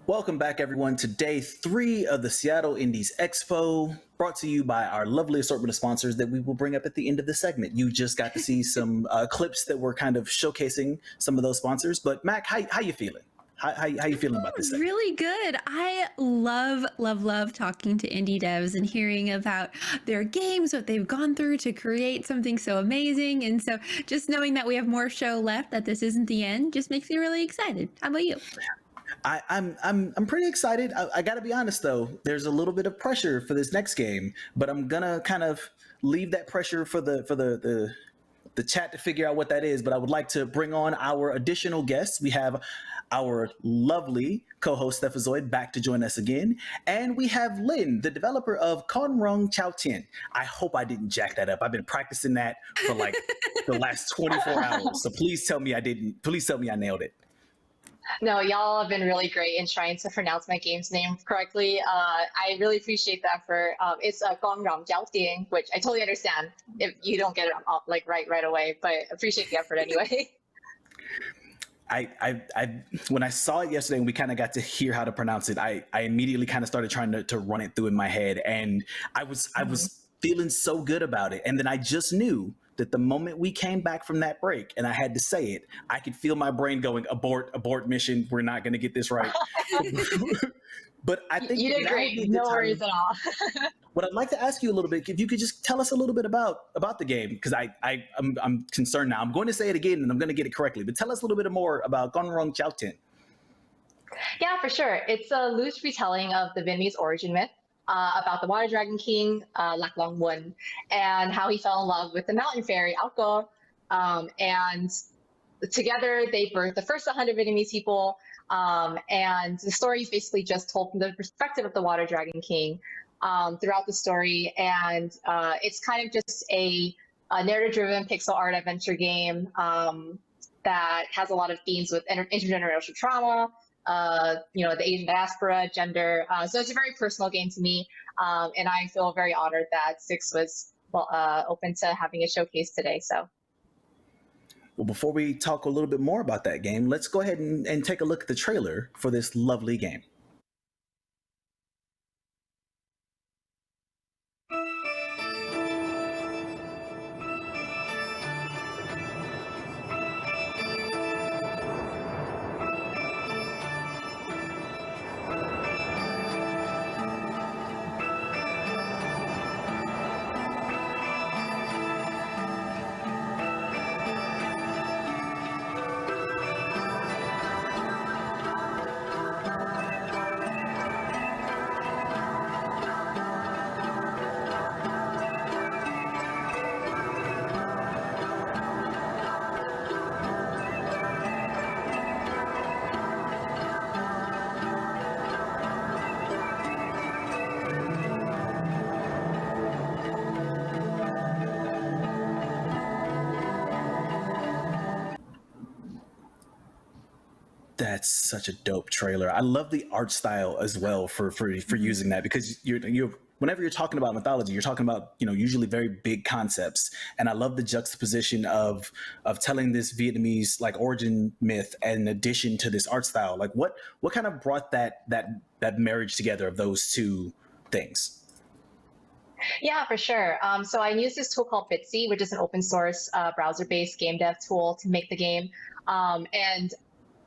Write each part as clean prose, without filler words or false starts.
Welcome back, everyone, to day 3 of the Seattle Indies Expo, brought to you by our lovely assortment of sponsors that we will bring up at the end of the segment. You just got to see some clips that were kind of showcasing some of those sponsors. But Mac, how you feeling? How you feeling about this segment? Really good. I love talking to indie devs and hearing about their games, what they've gone through to create something so amazing. And so just knowing that we have more show left, that this isn't the end, just makes me really excited. How about you? I'm pretty excited. I got to be honest though. There's a little bit of pressure for this next game, but I'm gonna kind of leave that pressure for the chat to figure out what that is. But I would like to bring on our additional guests. We have our lovely co-host Stephazoid back to join us again, and we have Lynn, the developer of Conrong Chao Tien. I hope I didn't jack that up. I've been practicing that for like the last 24 hours. So please tell me I didn't. Please tell me I nailed it. No, y'all have been really great in trying to pronounce my game's name correctly. I really appreciate the effort. It's Gong Ram Jiao Ding, which I totally understand if you don't get it like right away, but appreciate the effort anyway. I when I saw it yesterday and we kind of got to hear how to pronounce it, I immediately kind of started trying to run it through in my head, and I was feeling so good about it. And then I just knew that the moment we came back from that break and I had to say it, I could feel my brain going, abort mission. We're not going to get this right. But I think you did great. No worries at all. What I'd like to ask you a little bit, if you could just tell us a little bit about the game, because I'm concerned now. I'm going to say it again and I'm going to get it correctly, but tell us a little bit more about Conrong Chao Tien. Yeah, for sure. It's a loose retelling of the Vietnamese origin myth about the Water Dragon King, Lac Long Wen, and how he fell in love with the mountain fairy, Ao Go. And together they birthed the first 100 Vietnamese people. And the story is basically just told from the perspective of the Water Dragon King throughout the story. And it's kind of just a narrative-driven pixel art adventure game that has a lot of themes with intergenerational trauma, the Asian diaspora, gender. So it's a very personal game to me. And I feel very honored that Six was open to having a showcase today. So. Well, before we talk a little bit more about that game, let's go ahead and take a look at the trailer for this lovely game. That's such a dope trailer. I love the art style as well for using that, because you're whenever you're talking about mythology, you're talking about usually very big concepts, and I love the juxtaposition of telling this Vietnamese like origin myth in addition to this art style. Like what kind of brought that marriage together of those two things? Yeah, for sure. So I use this tool called Bitsy, which is an open source browser-based game dev tool to make the game. And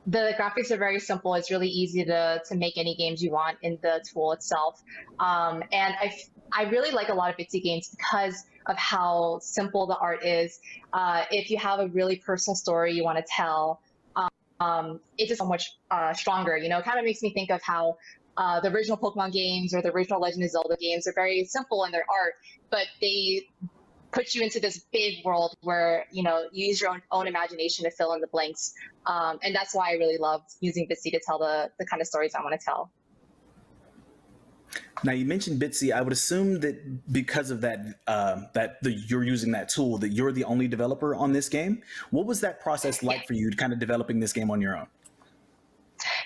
the graphics are very simple. It's really easy to make any games you want in the tool itself. And I really like a lot of Bitsy games because of how simple the art is. If you have a really personal story you want to tell, it's just so much stronger. It kind of makes me think of how the original Pokemon games or the original Legend of Zelda games are very simple in their art, but they put you into this big world where you use your own imagination to fill in the blanks, and that's why I really love using Bitsy to tell the kind of stories I want to tell. Now you mentioned Bitsy. I would assume that because of that, you're using that tool, that you're the only developer on this game. What was that process like for you, kind of developing this game on your own?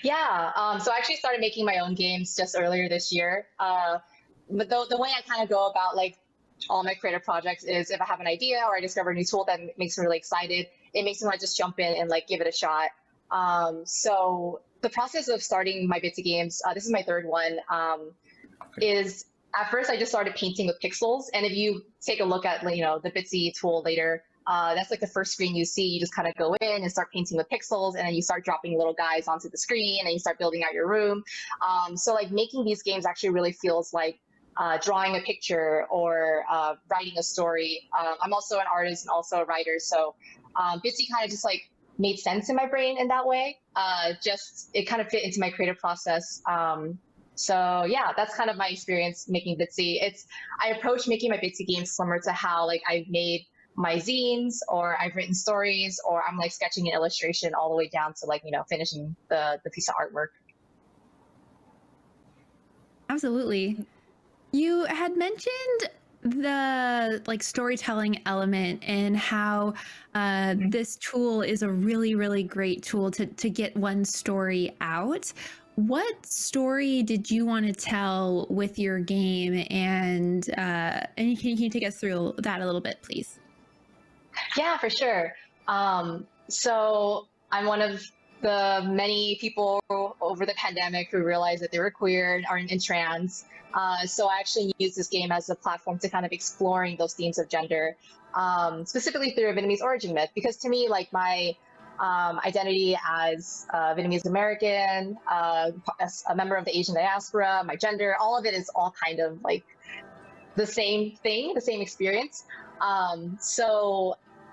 Yeah, so I actually started making my own games just earlier this year. But the way I kind of go about like all my creative projects is if I have an idea or I discover a new tool that makes me really excited, it makes me want to just jump in and like give it a shot. So the process of starting my Bitsy games, this is my third one, is at first I just started painting with pixels. And if you take a look at, the Bitsy tool later, that's like the first screen you see. You just kind of go in and start painting with pixels, and then you start dropping little guys onto the screen, and you start building out your room. So like making these games actually really feels like drawing a picture or writing a story. I'm also an artist and also a writer, so Bitsy kind of just like made sense in my brain in that way. Just it kind of fit into my creative process. So yeah, that's kind of my experience making Bitsy. I approach making my Bitsy games similar to how like I've made my zines, or I've written stories, or I'm like sketching an illustration all the way down to like finishing the piece of artwork. Absolutely. You had mentioned the like storytelling element and how this tool is a really, really great tool to get one story out. What story did you want to tell with your game? And can you take us through that a little bit, please? Yeah, for sure. So I'm one of the many people over the pandemic who realized that they were queer and are in trans. So I actually use this game as a platform to kind of exploring those themes of gender, specifically through a Vietnamese origin myth. Because to me, like my identity as Vietnamese American, as a member of the Asian diaspora, my gender, all of it is all kind of like the same thing, the same experience.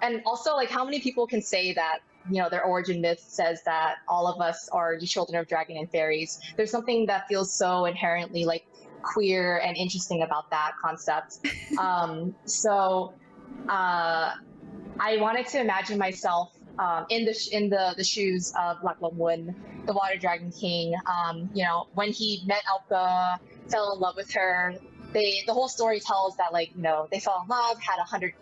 And also like how many people can say that their origin myth says that all of us are the children of dragon and fairies. There's something that feels so inherently like queer and interesting about that concept. I wanted to imagine myself in the shoes of Lạc Long Quân, the Water Dragon King. When he met Alka, fell in love with her. The whole story tells that they fell in love, had 100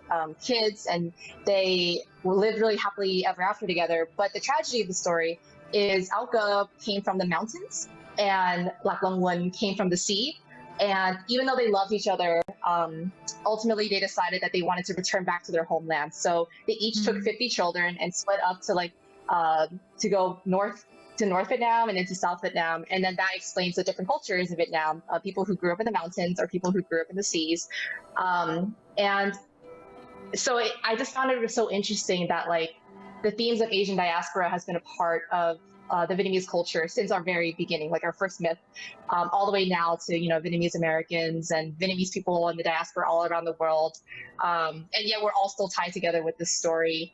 kids, and they lived really happily ever after together. But the tragedy of the story is Alka came from the mountains and Lạc Long Quân came from the sea. And even though they loved each other, ultimately they decided that they wanted to return back to their homeland. So they each took 50 children and split up to go north to North Vietnam and into South Vietnam. And then that explains the different cultures in Vietnam, people who grew up in the mountains or people who grew up in the seas. And so I just found it so interesting that the themes of Asian diaspora has been a part of the Vietnamese culture since our very beginning, like our first myth, all the way now to, Vietnamese Americans and Vietnamese people in the diaspora all around the world. And yet we're all still tied together with this story.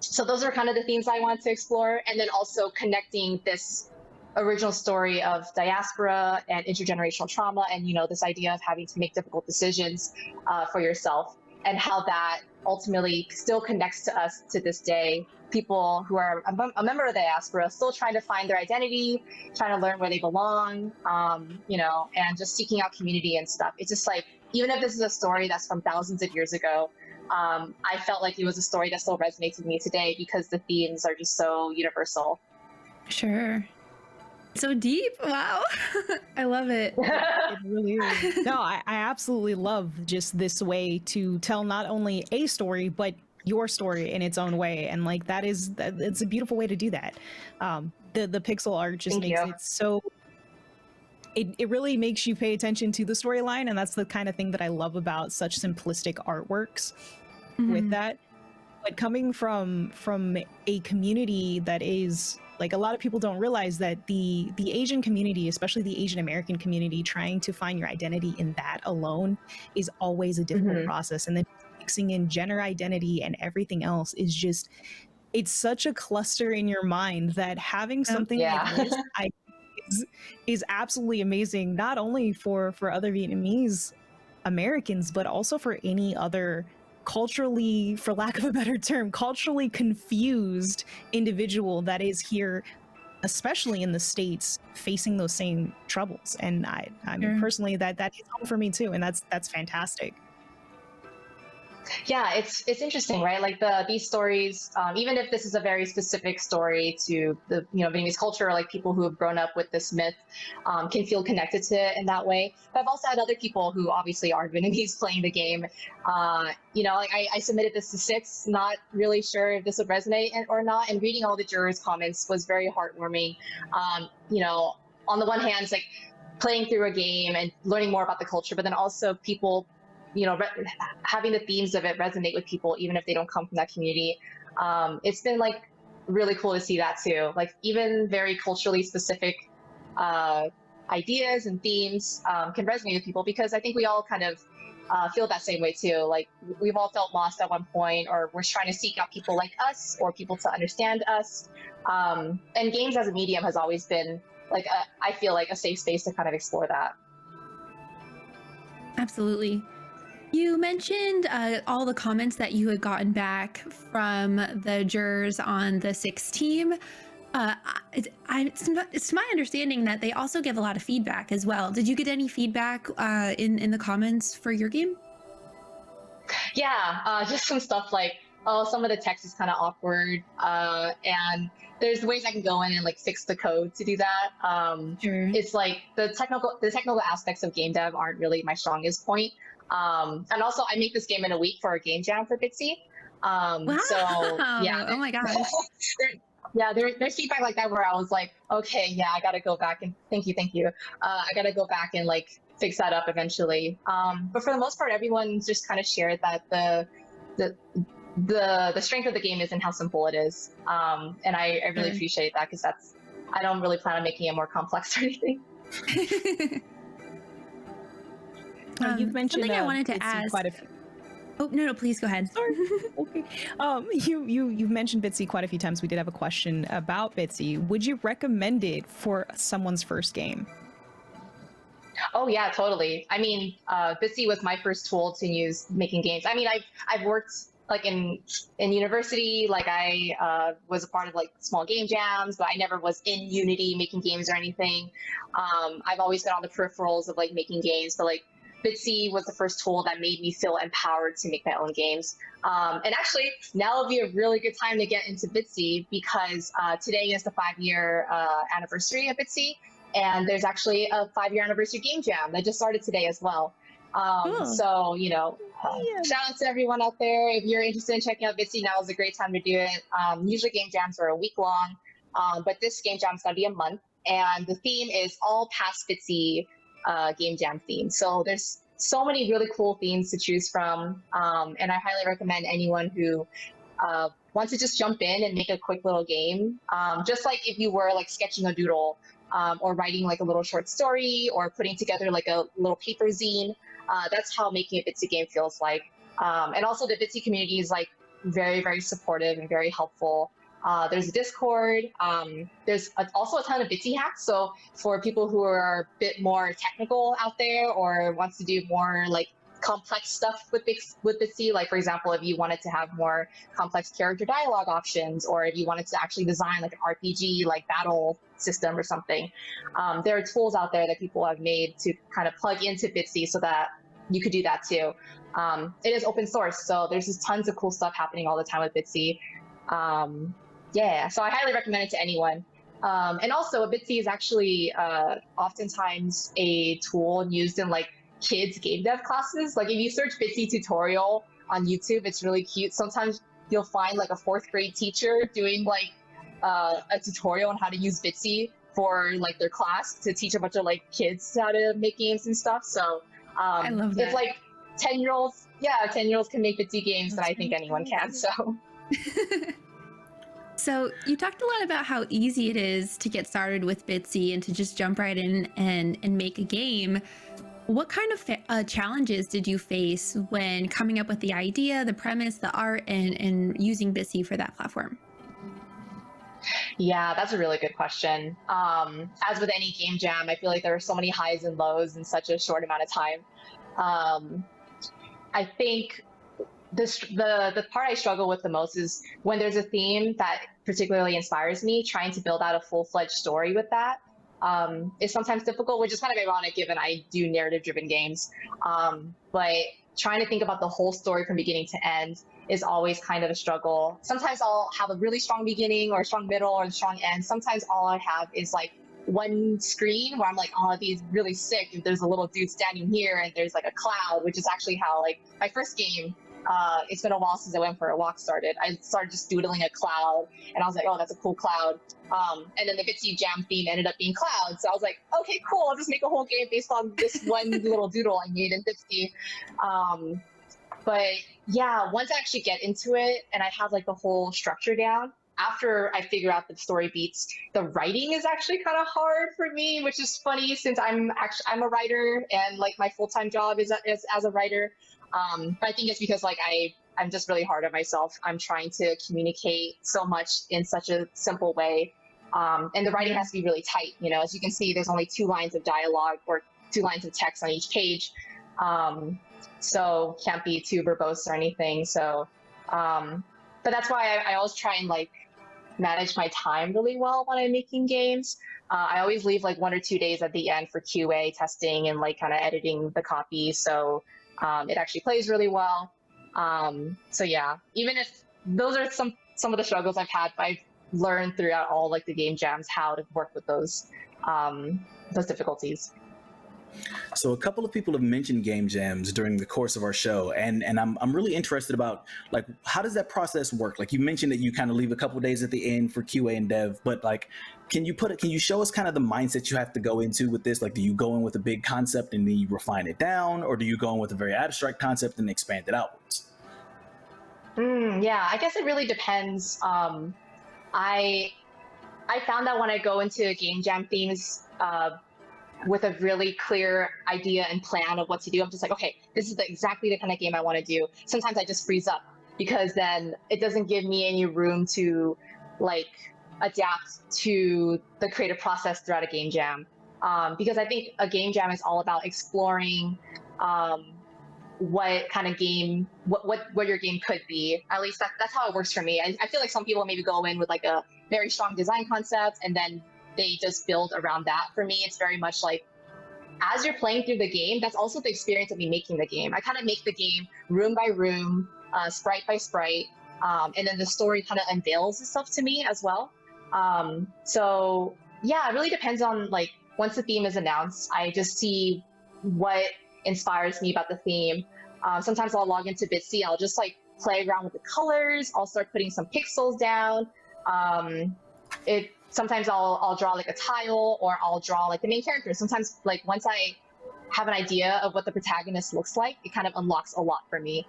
So those are kind of the themes I wanted to explore. And then also connecting this original story of diaspora and intergenerational trauma and, this idea of having to make difficult decisions for yourself, and how that ultimately still connects to us to this day. People who are a member of the diaspora still trying to find their identity, trying to learn where they belong, and just seeking out community and stuff. It's just even if this is a story that's from thousands of years ago, I felt like it was a story that still resonates with me today because the themes are just so universal. Sure. So deep. Wow. I love it. It really is. No, I absolutely love just this way to tell not only a story, but your story in its own way. And it's a beautiful way to do that. The pixel art just makes it so, it really makes you pay attention to the storyline. And that's the kind of thing that I love about such simplistic artworks with that. But coming from a community that is a lot of people don't realize that the Asian community, especially the Asian American community, trying to find your identity in that alone is always a difficult process. And then mixing in gender identity and everything else is just, it's such a cluster in your mind that having something like this is absolutely amazing, not only for other Vietnamese Americans, but also for any other culturally, for lack of a better term, culturally confused individual that is here, especially in the States, facing those same troubles. And I mean, personally, that hits home for me too, and that's fantastic. Yeah, it's interesting, right? Like these stories, even if this is a very specific story to the Vietnamese culture, or like people who have grown up with this myth, can feel connected to it in that way. But I've also had other people who obviously aren't Vietnamese playing the game. Like I submitted this to Six, not really sure if this would resonate or not, and reading all the jurors' comments was very heartwarming. On the one hand, it's like playing through a game and learning more about the culture, but then also people having the themes of it resonate with people, even if they don't come from that community. It's been like really cool to see that too. Like even very culturally specific uh, ideas and themes can resonate with people because I think we all kind of feel that same way too. Like we've all felt lost at one point, or we're trying to seek out people like us or people to understand us. And games as a medium has always been like I feel like a safe space to kind of explore that. Absolutely. You mentioned all the comments that you had gotten back from the jurors on the Six team. It's my understanding that they also give a lot of feedback as well. Did you get any feedback in the comments for your game? Yeah, just some stuff like, oh, some of the text is kind of awkward, and there's ways I can go in and like fix the code to do that. Sure. It's like the technical aspects of game dev aren't really my strongest point. And also, I make this game in a week for a game jam for Bitsy. Wow. So yeah, Oh my gosh. there's feedback like that where I was like, okay, yeah, I gotta go back and thank you. I gotta go back and like fix that up eventually. But for the most part, everyone just kind of shared that the the strength of the game is in how simple it is. And I really Sure. appreciate that because I don't really plan on making it more complex or anything. You've mentioned Something I wanted to Bitsy ask. quite a few. Oh, no, please go ahead. Sorry. Okay. You've mentioned Bitsy quite a few times. We did have a question about Bitsy. Would you recommend it for someone's first game? Oh yeah, totally. I mean, Bitsy was my first tool to use making games. I mean, I've worked like in university, like I was a part of like small game jams, but I never was in Unity making games or anything. I've always been on the peripherals of like making games, but like Bitsy was the first tool that made me feel empowered to make my own games. And actually, now would be a really good time to get into Bitsy because today is the 5-year anniversary of Bitsy, and there's actually a 5-year anniversary game jam that just started today as well. Cool. So, Yeah. shout out to everyone out there. If you're interested in checking out Bitsy, now is a great time to do it. Usually game jams are a week long, but this game jam is going to be a month. And the theme is all past Bitsy game jam themes. So there's so many really cool themes to choose from. And I highly recommend anyone who wants to just jump in and make a quick little game. Just like if you were like sketching a doodle or writing like a little short story or putting together like a little paper zine. That's how making a Bitsy game feels like. And also the Bitsy community is like very, very supportive and very helpful. There's a Discord. There's also a ton of Bitsy hacks. So for people who are a bit more technical out there or wants to do more like complex stuff with Bitsy, like for example, if you wanted to have more complex character dialogue options, or if you wanted to actually design like an RPG like battle system or something, there are tools out there that people have made to kind of plug into Bitsy so that you could do that too. It is open source, so there's just tons of cool stuff happening all the time with Bitsy. Yeah, so I highly recommend it to anyone. And also, Bitsy is actually oftentimes a tool used in like kids game dev classes. Like if you search Bitsy tutorial on YouTube, it's really cute. Sometimes you'll find like a 4th grade teacher doing like a tutorial on how to use Bitsy for like their class to teach a bunch of like kids how to make games and stuff. So I love that. if like 10-year-olds, yeah, 10-year-olds can make Bitsy games, then I think anyone can. So. So you talked a lot about how easy it is to get started with Bitsy and to just jump right in and make a game. What kind of challenges did you face when coming up with the idea, the premise, the art, and using Bitsy for that platform? Yeah, that's a really good question. As with any game jam, I feel like there are so many highs and lows in such a short amount of time. I think the part I struggle with the most is when there's a theme that particularly inspires me, trying to build out a full-fledged story with that is sometimes difficult, which is kind of ironic given I do narrative-driven games. But trying to think about the whole story from beginning to end is always kind of a struggle. Sometimes I'll have a really strong beginning or a strong middle or a strong end. Sometimes all I have is like one screen where I'm like, oh, these really sick. If there's a little dude standing here and there's like a cloud, which is actually how like my first game, it's been a while since I went for a walk started. I started just doodling a cloud and I was like, oh, that's a cool cloud. And then the Bitsy Jam theme ended up being clouds. So I was like, okay, cool. I'll just make a whole game based on this one little doodle I made in Bitsy. But yeah, once I actually get into it and I have like the whole structure down, after I figure out the story beats, the writing is actually kind of hard for me, which is funny since I'm a writer and like my full-time job is as a writer. But I think it's because like I'm just really hard on myself. I'm trying to communicate so much in such a simple way. And the writing has to be really tight. You know, as you can see, there's only 2 lines of dialogue or 2 lines of text on each page. So can't be too verbose or anything. So, but that's why I always try and like manage my time really well when I'm making games. I always leave like 1 or 2 days at the end for QA testing and like kind of editing the copy. So it actually plays really well. So yeah, even if those are some of the struggles I've had, I've learned throughout all like the game jams how to work with those difficulties. So a couple of people have mentioned game jams during the course of our show, and I'm really interested about like how does that process work? Like you mentioned that you kind of leave a couple of days at the end for QA and dev, but like can you show us kind of the mindset you have to go into with this? Like do you go in with a big concept and then you refine it down, or do you go in with a very abstract concept and expand it outwards? Yeah, I guess it really depends. I found that when I go into game jam themes with a really clear idea and plan of what to do, I'm just like, okay, this is exactly the kind of game I want to do. Sometimes I just freeze up because then it doesn't give me any room to like adapt to the creative process throughout a game jam. Because I think a game jam is all about exploring what kind of game, what your game could be. At least that's how it works for me. I feel like some people maybe go in with like a very strong design concept and then they just build around that. For me, it's very much like as you're playing through the game, that's also the experience of me making the game. I kind of make the game room by room, sprite by sprite, and then the story kind of unveils itself to me as well. So yeah, it really depends on like once the theme is announced, I just see what inspires me about the theme. Sometimes I'll log into Bitsy, I'll just like play around with the colors, I'll start putting some pixels down. Sometimes I'll draw like a tile or I'll draw like the main character. Sometimes like once I have an idea of what the protagonist looks like, it kind of unlocks a lot for me.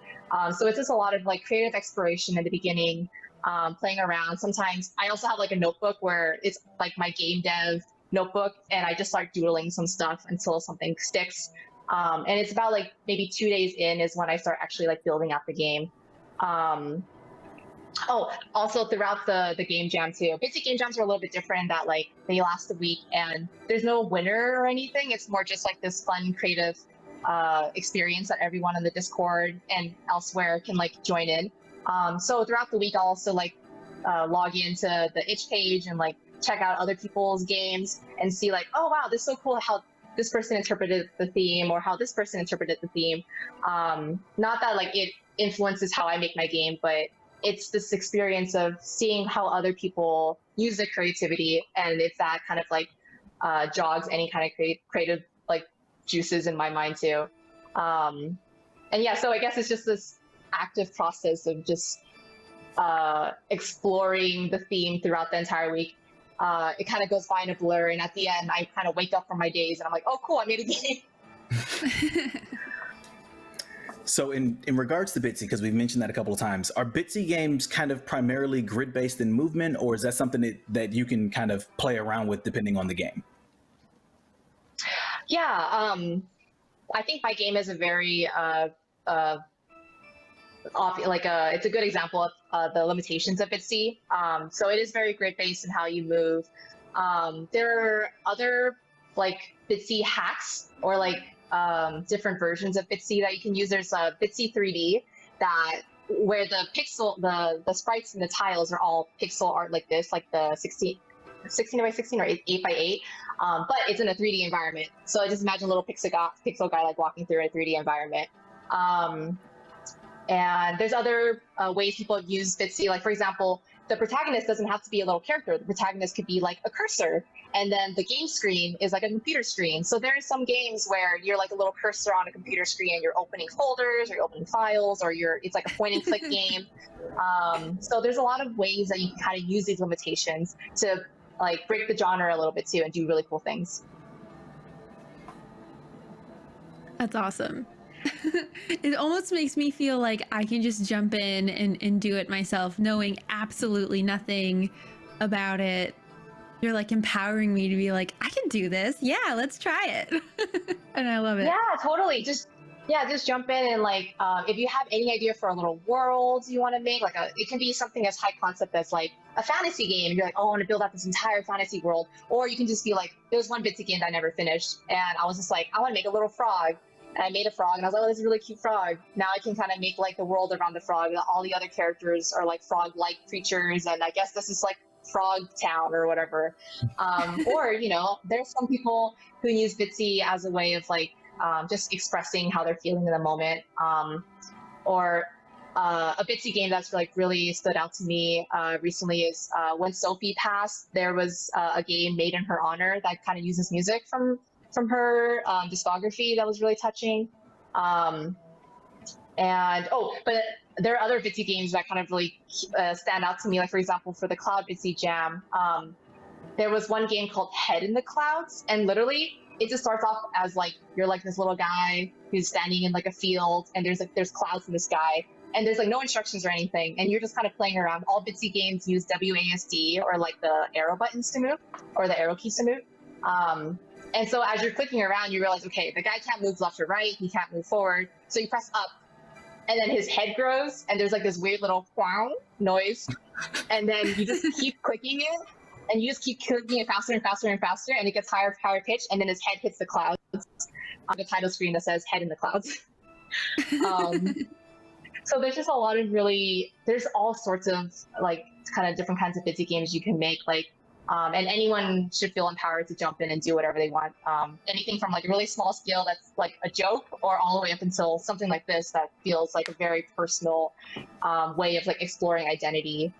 So it's just a lot of like creative exploration in the beginning, playing around. Sometimes I also have like a notebook where it's like my game dev notebook and I just start doodling some stuff until something sticks. And it's about like maybe 2 days in is when I start actually like building out the game. Oh, also throughout the game jam too. Basic game jams are a little bit different in that like they last a week and there's no winner or anything. It's more just like this fun, creative experience that everyone in the Discord and elsewhere can like join in. So throughout the week, I'll also like log into the itch page and like check out other people's games and see like, oh wow, this is so cool how this person interpreted the theme or how this person interpreted the theme. Not that like it influences how I make my game, but it's this experience of seeing how other people use their creativity, and if that kind of like jogs any kind of creative like juices in my mind too. And yeah, so I guess it's just this active process of just exploring the theme throughout the entire week. It kind of goes by in a blur, and at the end, I kind of wake up from my days, and I'm like, oh, cool, I made a game. So in regards to Bitsy, because we've mentioned that a couple of times, are Bitsy games kind of primarily grid-based in movement, or is that something that you can kind of play around with depending on the game? Yeah, I think my game is a very it's a good example of the limitations of Bitsy. So it is very grid-based in how you move. There are other like Bitsy hacks or like different versions of Bitsy that you can use. There's a Bitsy 3D where the sprites and the tiles are all pixel art like this, like the 16 by 16 or 8 by 8, but it's in a 3D environment. So I just imagine a little pixel guy like walking through a 3D environment. And there's other ways people use Bitsy. Like, for example, the protagonist doesn't have to be a little character. The protagonist could be like a cursor. And then the game screen is like a computer screen. So there are some games where you're like a little cursor on a computer screen and you're opening folders or you're opening files or it's like a point and click game. So there's a lot of ways that you can kind of use these limitations to like break the genre a little bit too and do really cool things. That's awesome. It almost makes me feel like I can just jump in and do it myself, knowing absolutely nothing about it. You're like empowering me to be like, I can do this. Yeah, let's try it. And I love it. Yeah, totally. Just jump in and like, if you have any idea for a little world you want to make, like it can be something as high concept as like a fantasy game. You're like, oh, I want to build out this entire fantasy world. Or you can just be like, there's one Bitsy game that I never finished, and I was just like, I want to make a little frog. And I made a frog, and I was like, oh, this is a really cute frog. Now I can kind of make like the world around the frog. All the other characters are like frog-like creatures, and I guess this is like Frog Town or whatever. Or, there's some people who use Bitsy as a way of like just expressing how they're feeling in the moment. Or a Bitsy game that's like really stood out to me recently is when Sophie passed, there was a game made in her honor that kind of uses music from her discography that was really touching. But there are other Bitsy games that kind of really stand out to me. Like, for example, for the Cloud Bitsy Jam, there was one game called Head in the Clouds, and literally it just starts off as like you're like this little guy who's standing in like a field, and there's clouds in the sky, and there's like no instructions or anything, and you're just kind of playing around. All Bitsy games use WASD or like the arrow buttons to move, or the arrow keys to move. And so as you're clicking around, you realize, okay, the guy can't move left or right, he can't move forward, so you press up, and then his head grows, and there's like this weird little wow noise, and then you just keep clicking it, and you just keep clicking it faster and faster and faster, and it gets higher pitch, and then his head hits the clouds on the title screen that says Head in the Clouds. So there's just a lot of there's all sorts of like kind of different kinds of Bitsy games you can make, like, and anyone should feel empowered to jump in and do whatever they want. Anything from like a really small scale that's like a joke, or all the way up until something like this that feels like a very personal way of like exploring identity.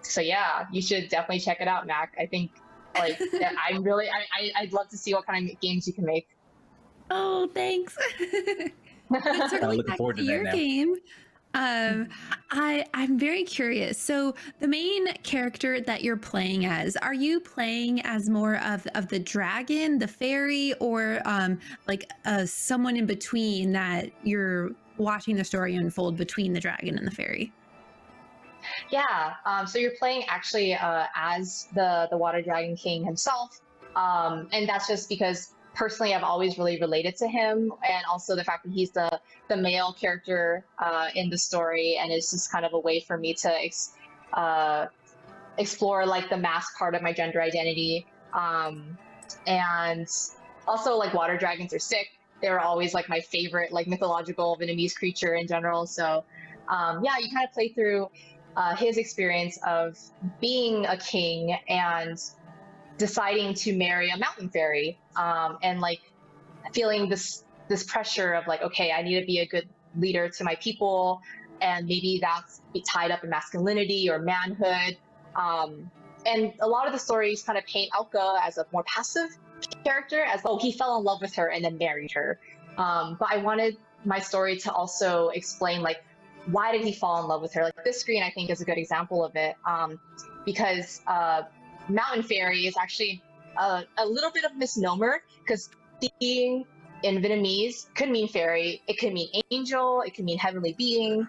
So yeah, you should definitely check it out, Mac. I think like I'd love to see what kind of games you can make. Oh, thanks. Circling looking back forward to that your now. game. I'm very curious. So the main character that you're playing as, are you playing as more of the dragon, the fairy, or like someone in between that you're watching the story unfold between the dragon and the fairy? Yeah, so you're playing actually as the Water Dragon King himself, and that's just because personally I've always really related to him, and also the fact that he's the male character in the story, and it's just kind of a way for me to explore like the mask part of my gender identity, and also like water dragons are sick. They were always like my favorite like mythological Vietnamese creature in general. So yeah, you kind of play through his experience of being a king and deciding to marry a mountain fairy, and like feeling this pressure of like, okay, I need to be a good leader to my people, and maybe that's tied up in masculinity or manhood. And a lot of the stories kind of paint Alka as a more passive character, as oh, he fell in love with her and then married her. But I wanted my story to also explain like, why did he fall in love with her? Like this screen, I think, is a good example of it, because mountain fairy is actually a little bit of misnomer, because being in Vietnamese could mean fairy, it could mean angel, it could mean heavenly being.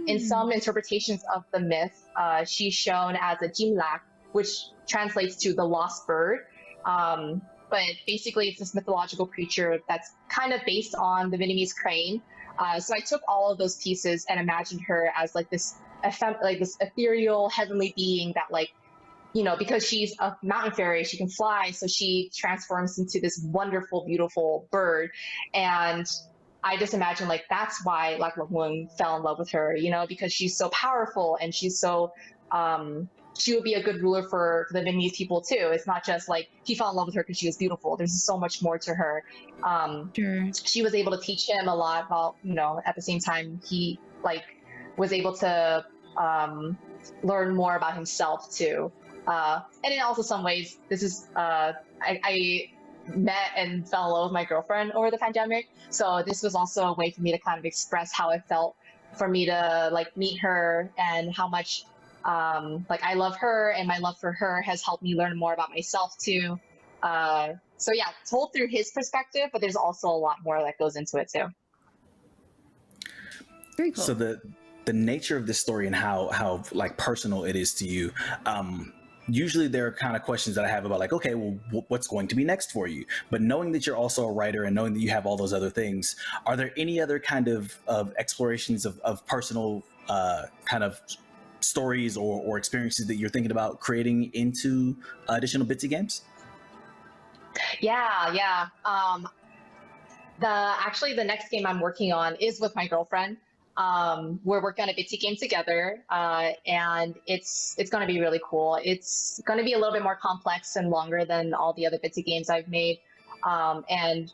In some interpretations of the myth, she's shown as a Jim Lak, which translates to the lost bird. But basically, it's this mythological creature that's kind of based on the Vietnamese crane. So I took all of those pieces and imagined her as like this ethereal heavenly being that, like, you know, because she's a mountain fairy, she can fly, so she transforms into this wonderful, beautiful bird. And I just imagine like that's why Lạc Long Quân fell in love with her, you know, because she's so powerful and she's so she would be a good ruler for the Vietnamese people too. It's not just like he fell in love with her because she was beautiful. There's so much more to her. Sure. She was able to teach him a lot while, at the same time he like was able to learn more about himself too. And in also some ways, this is I met and fell in love with my girlfriend over the pandemic. So this was also a way for me to kind of express how it felt for me to like meet her, and how much like I love her, and my love for her has helped me learn more about myself too. So yeah, told through his perspective, but there's also a lot more that goes into it too. Very cool. So the nature of this story and how like personal it is to you, usually there are kind of questions that I have about like, okay, well, what's going to be next for you? But knowing that you're also a writer and knowing that you have all those other things, are there any other kind of explorations of personal kind of stories or experiences that you're thinking about creating into additional Bitsy games? Yeah. Actually the next game I'm working on is with my girlfriend. We're working on a Bitsy game together, and it's going to be really cool. It's going to be a little bit more complex and longer than all the other Bitsy games I've made, and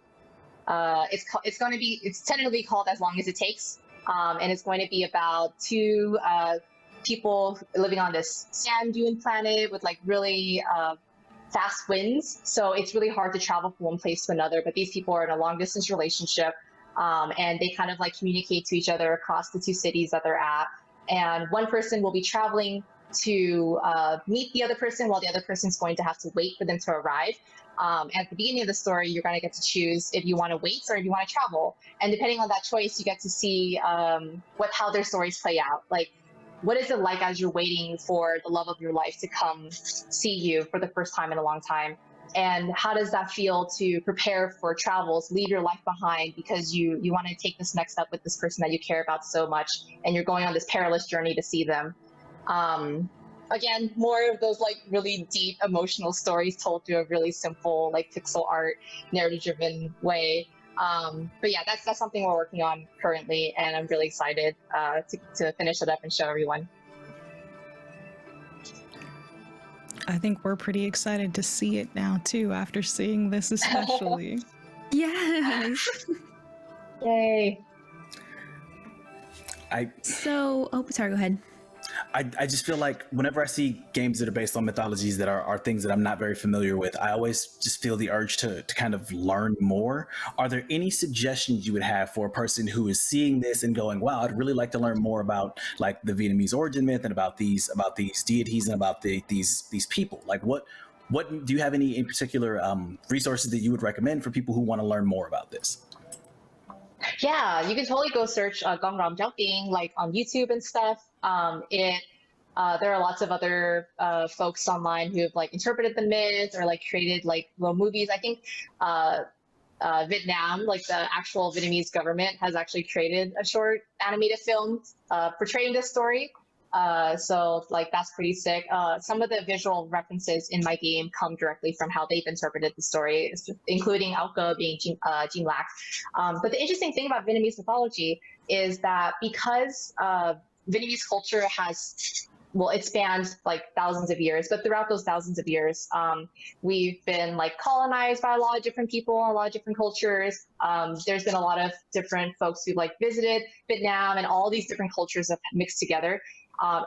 it's tentatively called As Long as It Takes, and it's going to be about two people living on this sand dune planet with like really fast winds. So it's really hard to travel from one place to another. But these people are in a long distance relationship. And they kind of like communicate to each other across the two cities that they're at. And one person will be traveling to meet the other person, while the other person's going to have to wait for them to arrive. At the beginning of the story, you're going to get to choose if you want to wait or if you want to travel. And depending on that choice, you get to see how their stories play out. Like, what is it like as you're waiting for the love of your life to come see you for the first time in a long time? And how does that feel to prepare for travels, leave your life behind because you want to take this next step with this person that you care about so much, and you're going on this perilous journey to see them. Again, more of those like really deep emotional stories told through a really simple like pixel art, narrative-driven way. But yeah, that's something we're working on currently, and I'm really excited to finish it up and show everyone. I think we're pretty excited to see it now too, after seeing this especially. Yes. Yay. So, sorry, go ahead. I just feel like whenever I see games that are based on mythologies that are things that I'm not very familiar with, I always just feel the urge to kind of learn more. Are there any suggestions you would have for a person who is seeing this and going, wow, I'd really like to learn more about like the Vietnamese origin myth and about these deities and about these people? Like what do you have any in particular resources that you would recommend for people who want to learn more about this? Yeah, you can totally go search Gong Ram Jumping like on YouTube and stuff. There are lots of other folks online who have like interpreted the myth or like created like little movies. I think Vietnam, like the actual Vietnamese government, has actually created a short animated film portraying this story. So like that's pretty sick. Some of the visual references in my game come directly from how they've interpreted the story, including Auca being Jean Lac. But the interesting thing about Vietnamese mythology is that because Vietnamese culture it spans like thousands of years, but throughout those thousands of years, we've been like colonized by a lot of different people, a lot of different cultures. There's been a lot of different folks who like visited Vietnam, and all these different cultures have mixed together.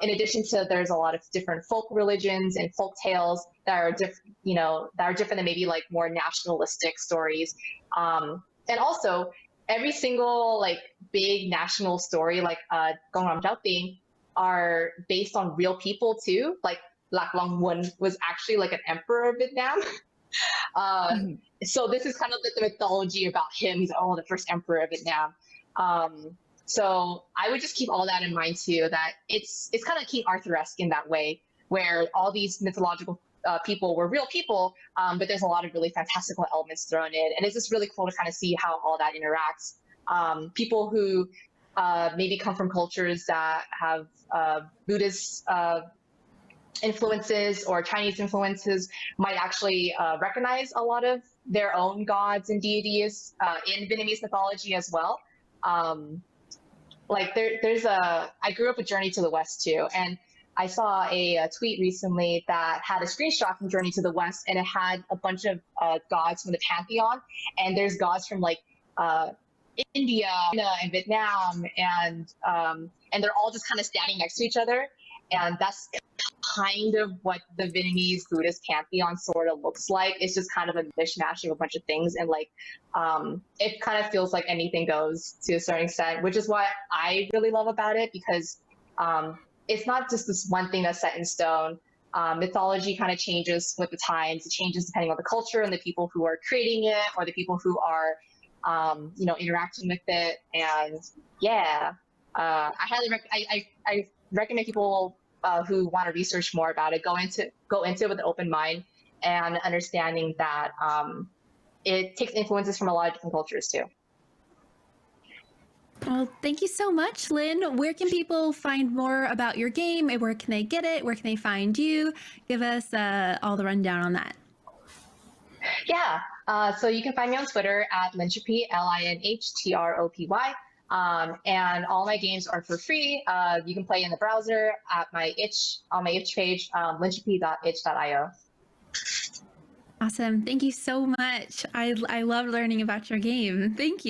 In addition to, there's a lot of different folk religions and folk tales that are different than maybe like more nationalistic stories. And also, every single like big national story, like Gong Ram Chao Ting, are based on real people too. Like Lac Long Mun was actually like an emperor of Vietnam. So this is kind of like the mythology about him. He's the first emperor of Vietnam. So I would just keep all that in mind too, that it's kind of King Arthur-esque in that way, where all these mythological people were real people, but there's a lot of really fantastical elements thrown in. And it's just really cool to kind of see how all that interacts. People who maybe come from cultures that have Buddhist influences or Chinese influences might actually recognize a lot of their own gods and deities in Vietnamese mythology as well. Like I grew up with Journey to the West too, and I saw a tweet recently that had a screenshot from Journey to the West, and it had a bunch of gods from the pantheon, and there's gods from like India and Vietnam, and they're all just kind of standing next to each other, and that's kind of what the Vietnamese Buddhist pantheon sort of looks like. It's just kind of a mishmash of a bunch of things, and like it kind of feels like anything goes to a certain extent, which is what I really love about it, because it's not just this one thing that's set in stone. Mythology kind of changes with the times. It changes depending on the culture and the people who are creating it, or the people who are interacting with it. And yeah, I highly I recommend people who want to research more about it go into it with an open mind and understanding that it takes influences from a lot of different cultures too. Well, thank you so much, Lynn. Where can people find more about your game? And where can they get it? Where can they find you? Give us all the rundown on that. Yeah, so you can find me on Twitter at Linchtropy, LINHTROPY. And all my games are for free. You can play in the browser at my on my itch page, linchtropy.itch.io. Awesome. Thank you so much. I love learning about your game. Thank you.